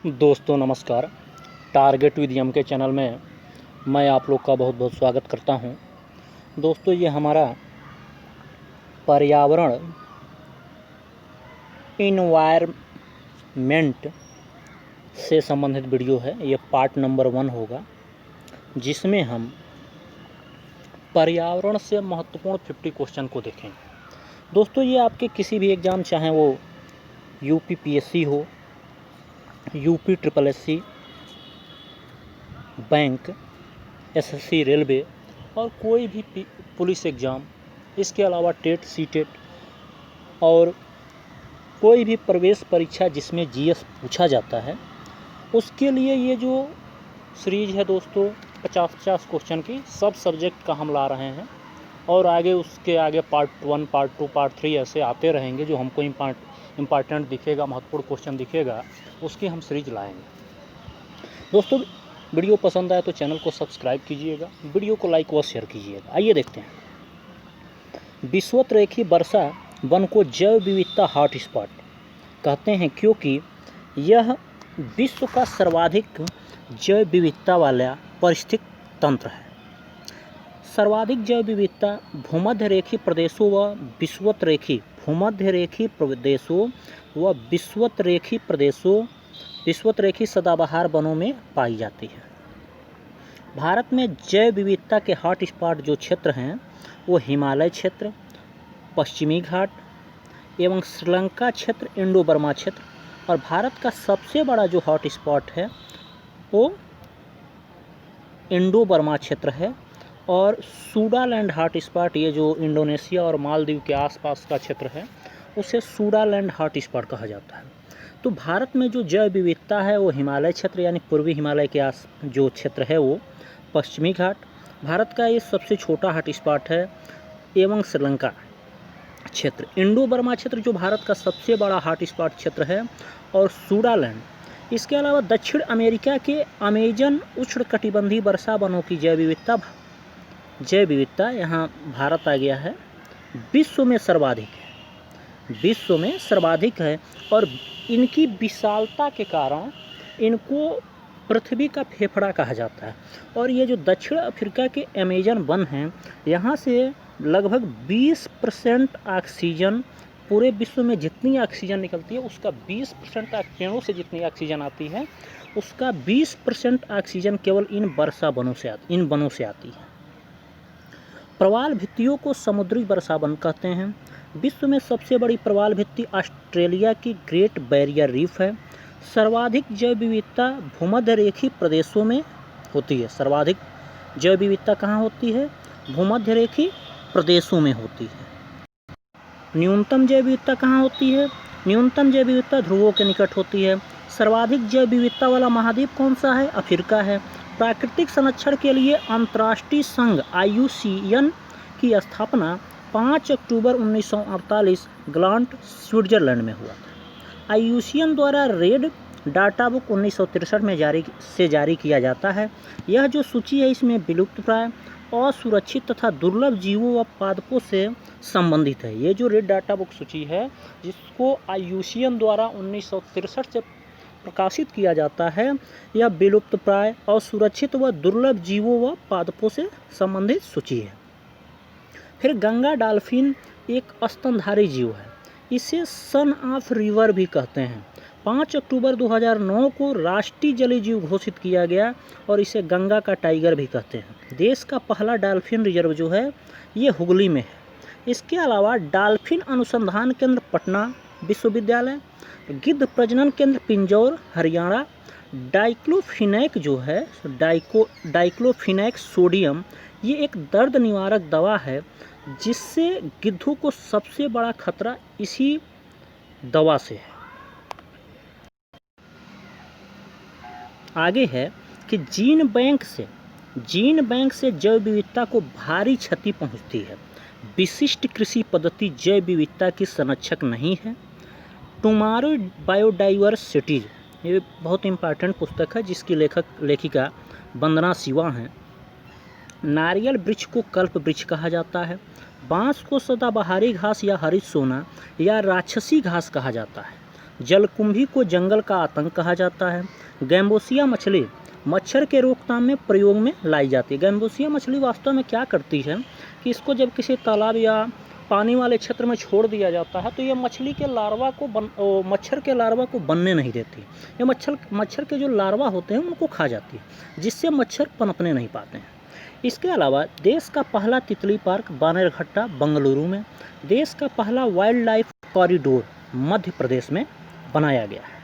दोस्तों नमस्कार। Target with M के चैनल में मैं आप लोग का बहुत बहुत स्वागत करता हूं। दोस्तों ये हमारा पर्यावरण इन्वायरमेंट से संबंधित वीडियो है। ये पार्ट नंबर 1 होगा, जिसमें हम पर्यावरण से महत्वपूर्ण 50 क्वेश्चन को देखेंगे। दोस्तों ये आपके किसी भी एग्ज़ाम, चाहे वो यूपीपीएससी हो, UP triple SC, bank, SSC, railway और कोई भी पुलिस एग्ज़ाम, इसके अलावा टेट, सीटेट और कोई भी प्रवेश परीक्षा जिसमें जीएस पूछा जाता है, उसके लिए ये जो सीरीज़ है दोस्तों 50-50 क्वेश्चन की, सब सब्जेक्ट का हम ला रहे हैं। और आगे उसके आगे पार्ट 1, पार्ट 2, पार्ट 3 ऐसे आते रहेंगे। जो हमको इम्पॉर्टेंट दिखेगा, महत्वपूर्ण क्वेश्चन दिखेगा, उसकी हम सीरीज लाएंगे। दोस्तों वीडियो पसंद आए तो चैनल को सब्सक्राइब कीजिएगा, वीडियो को लाइक व शेयर कीजिएगा। आइए देखते हैं। विषुवत रेखी वर्षा वन को जैव विविधता हॉटस्पॉट कहते हैं, क्योंकि यह विश्व का सर्वाधिक जैव विविधता वाला पारिस्थितिक तंत्र है। सर्वाधिक जैव विविधता भूमध्य रेखी प्रदेशों व विषुवत रेखी विषुवत रेखी सदाबहार वनों में पाई जाती है। भारत में जैव विविधता के हॉट स्पॉट जो क्षेत्र हैं वो हिमालय क्षेत्र, पश्चिमी घाट एवं श्रीलंका क्षेत्र, इंडो बर्मा क्षेत्र। और भारत का सबसे बड़ा जो हॉट स्पॉट है वो इंडो बर्मा क्षेत्र है। और सूडालैंड हॉट स्पॉट, ये जो इंडोनेशिया और मालदीव के आसपास का क्षेत्र है, उसे सूडालैंड हॉट स्पॉट कहा जाता है। तो भारत में जो जैव विविधता है वो हिमालय क्षेत्र यानी पूर्वी हिमालय के आस जो क्षेत्र है वो पश्चिमी घाट, भारत का ये सबसे छोटा हॉट स्पॉट है, एवं श्रीलंका क्षेत्र, इंडो बर्मा क्षेत्र जो भारत का सबसे बड़ा हॉट स्पॉट क्षेत्र है, और सूडालैंड। इसके अलावा दक्षिण अमेरिका के अमेजन उष्णकटिबंधीय वर्षा वनों की जैव विविधता यहाँ भारत आ गया है, विश्व में सर्वाधिक है। और इनकी विशालता के कारण इनको पृथ्वी का फेफड़ा कहा जाता है। और ये जो दक्षिण अफ्रीका के अमेजन वन हैं, यहाँ से लगभग 20% ऑक्सीजन, पूरे विश्व में जितनी ऑक्सीजन निकलती है उसका 20% पेड़ों से जितनी ऑक्सीजन आती है उसका 20% ऑक्सीजन केवल इन वनों से आती है। प्रवाल भित्तियों को समुद्री वर्षा वन कहते हैं। विश्व में सबसे बड़ी प्रवाल भित्ति ऑस्ट्रेलिया की ग्रेट बैरियर रीफ है। सर्वाधिक जैव विविधता भूमध्य रेखी प्रदेशों में होती है। सर्वाधिक जैव विविधता कहाँ होती है? भूमध्य रेखी प्रदेशों में होती है। न्यूनतम जैव विविधता कहाँ होती है? न्यूनतम जैव विविधता ध्रुवों के निकट होती है। सर्वाधिक जैव विविधता वाला महाद्वीप कौन सा है? अफ्रीका है। प्राकृतिक संरक्षण के लिए अंतर्राष्ट्रीय संघ IUCN की स्थापना 5 अक्टूबर 1948 ग्लांट, स्विट्जरलैंड में हुआ था। IUCN द्वारा रेड डाटा बुक 1963 में जारी किया जाता है। यह जो सूची है इसमें विलुप्तप्राय, असुरक्षित तथा दुर्लभ जीवों व पादपों से संबंधित है। ये जो रेड डाटा बुक सूची है जिसको IUCN द्वारा 1963 से प्रकाशित किया जाता है, यह विलुप्तप्राय, असुरक्षित व दुर्लभ जीवों व पादपों से संबंधित सूची है। फिर गंगा डॉल्फिन एक स्तनधारी जीव है। इसे सन ऑफ रिवर भी कहते हैं। 5 अक्टूबर 2009 को राष्ट्रीय जलीय जीव घोषित किया गया और इसे गंगा का टाइगर भी कहते हैं। देश का पहला डॉल्फिन रिजर्व जो है ये हुगली में है। इसके अलावा डॉल्फिन अनुसंधान केंद्र पटना विश्वविद्यालय, गिद्ध प्रजनन केंद्र पिंजौर, हरियाणा, डाइक्लोफिनैक जो है डाइक्लोफिनैक सोडियम, ये एक दर्द निवारक दवा है जिससे गिद्धों को सबसे बड़ा खतरा इसी दवा से है। आगे है कि जीन बैंक से जैव विविधता को भारी क्षति पहुंचती है। विशिष्ट कृषि पद्धति जैव विविधता की संरक्षक नहीं है। टुमारो बायोडाइवर्सिटीज, ये बहुत इम्पॉर्टेंट पुस्तक है जिसकी लेखिका वंदना शिवा हैं। नारियल वृक्ष को कल्प वृक्ष कहा जाता है। बांस को सदाबहारी घास या हरित सोना या राक्षसी घास कहा जाता है। जलकुंभी को जंगल का आतंक कहा जाता है। गैम्बोसिया मछली मच्छर के रोकथाम में प्रयोग में लाई जाती है। गैम्बोसिया मछली वास्तव में क्या करती है कि इसको जब किसी तालाब या पानी वाले क्षेत्र में छोड़ दिया जाता है तो ये मछली के लार्वा को मच्छर के लार्वा को बनने नहीं देती। ये मच्छर के जो लार्वा होते हैं उनको खा जाती है, जिससे मच्छर पनपने नहीं पाते हैं। इसके अलावा देश का पहला तितली पार्क बानेरघट्टा बेंगलुरु में, देश का पहला wild life corridor Madhya Pradesh में बनाया गया है।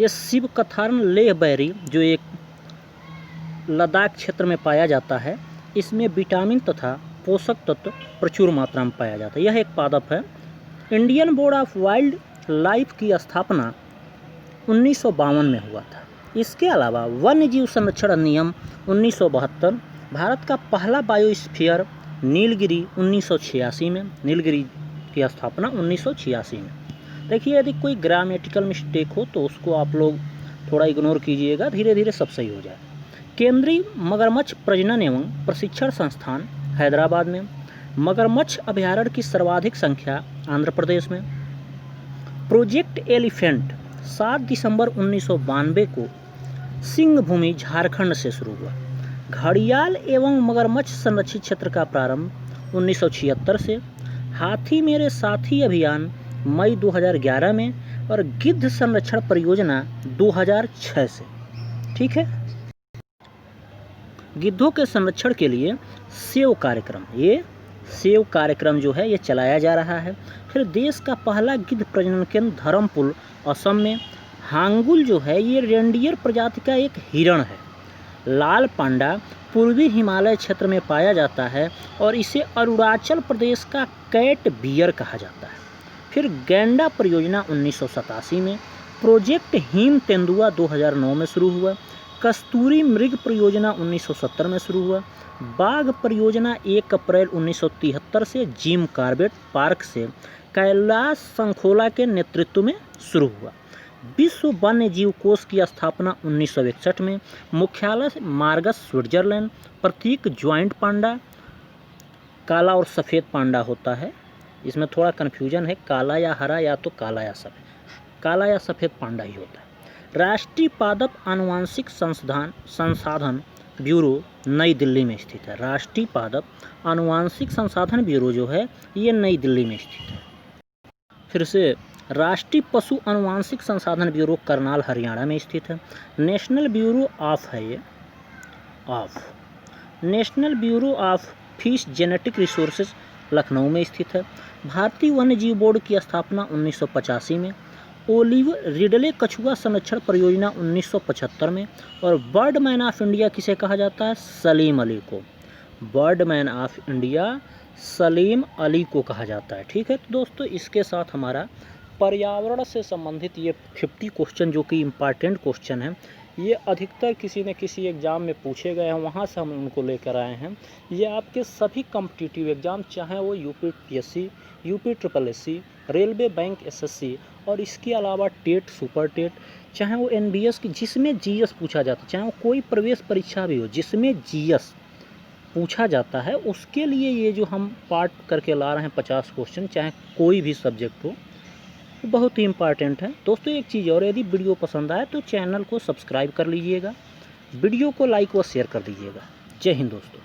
ये शिव कथारन लेह बैरी जो एक लद्दाख क्षेत्र में पाया जाता है, इसमें विटामिन तथा पोषक तत्व प्रचुर मात्रा में पाया जाता है। यह एक पादप है। Indian board of wild life की स्थापना 1952 में हुआ था। इसके अलावा वन्य जीव संरक्षण अधिनियम 1972, भारत का पहला बायोस्फीयर नीलगिरी 1986 में, नीलगिरी की स्थापना 1986 में। देखिए यदि कोई ग्रामेटिकल मिस्टेक हो तो उसको आप लोग थोड़ा इग्नोर कीजिएगा, धीरे धीरे सब सही हो जाए। केंद्रीय मगरमच्छ प्रजनन एवं प्रशिक्षण संस्थान हैदराबाद में, मगरमच्छ अभयारण्य की सर्वाधिक संख्या आंध्र प्रदेश में। प्रोजेक्ट एलिफेंट 7 दिसंबर 1992 को सिंहभूमि झारखंड से शुरू हुआ। घड़ियाल एवं मगरमच्छ संरक्षित क्षेत्र का प्रारंभ 1976 से, हाथी मेरे साथी अभियान मई 2011 में और गिद्ध संरक्षण परियोजना 2006 से। ठीक है, गिद्धों के संरक्षण के लिए सेव कार्यक्रम जो है ये चलाया जा रहा है। फिर देश का पहला गिद्ध प्रजनन केंद्र धरमपुर असम में। हांगुल जो है ये रेंडियर प्रजाति का एक हिरण है। लाल पांडा पूर्वी हिमालय क्षेत्र में पाया जाता है और इसे अरुणाचल प्रदेश का कैट बियर कहा जाता है। फिर गैंडा परियोजना 1987 में, प्रोजेक्ट हिम तेंदुआ 2009 में शुरू हुआ। कस्तूरी मृग परियोजना 1970 में शुरू हुआ। बाघ परियोजना 1 अप्रैल 1973 से जिम कॉर्बेट पार्क से कैलाश संखोला के नेतृत्व में शुरू हुआ। विश्व वन्य जीव कोष की स्थापना 1961 में, मुख्यालय मार्गस स्विट्जरलैंड। प्रतीक ज्वाइंट पांडा, काला और सफ़ेद पांडा होता है, इसमें थोड़ा कन्फ्यूजन है, काला या हरा या तो काला या सफ़ेद पांडा ही होता है। राष्ट्रीय पादप आनुवांशिक संसाधन ब्यूरो नई दिल्ली में स्थित है। राष्ट्रीय पादप आनुवांशिक संसाधन ब्यूरो जो है ये नई दिल्ली में स्थित है। फिर से राष्ट्रीय पशु आनुवांशिक संसाधन ब्यूरो करनाल हरियाणा में स्थित है। National bureau of fish genetic resources Lucknow में स्थित है। भारतीय वन्य जीव बोर्ड की स्थापना 1985 में। ओलिव रिडले कछुआ संरक्षण परियोजना 1975 में। और बर्डमैन ऑफ इंडिया किसे कहा जाता है? सलीम अली को। Birdman of India Salim Ali को कहा जाता है। ठीक है, तो दोस्तों इसके साथ हमारा पर्यावरण से संबंधित ये 50 क्वेश्चन जो कि इम्पॉर्टेंट क्वेश्चन हैं, ये अधिकतर किसी न किसी एग्ज़ाम में पूछे गए हैं, वहाँ से हम उनको लेकर आए हैं। ये आपके सभी कॉम्पिटिटिव एग्ज़ाम, चाहे वो UPPSC, UPSC, railway bank SSC और इसके अलावा टेट, सुपर टेट, चाहे वो एनबीएस की जिसमें जीएस पूछा जाता है, चाहे वो कोई प्रवेश परीक्षा भी हो जिसमें जीएस पूछा जाता है, उसके लिए ये जो हम पार्ट करके ला रहे हैं 50 क्वेश्चन, चाहे कोई भी सब्जेक्ट हो, बहुत ही इम्पॉर्टेंट है। दोस्तों एक चीज़ और, यदि वीडियो पसंद आए तो चैनल को सब्सक्राइब कर लीजिएगा, वीडियो को लाइक व शेयर कर दीजिएगा। जय हिंद दोस्तों।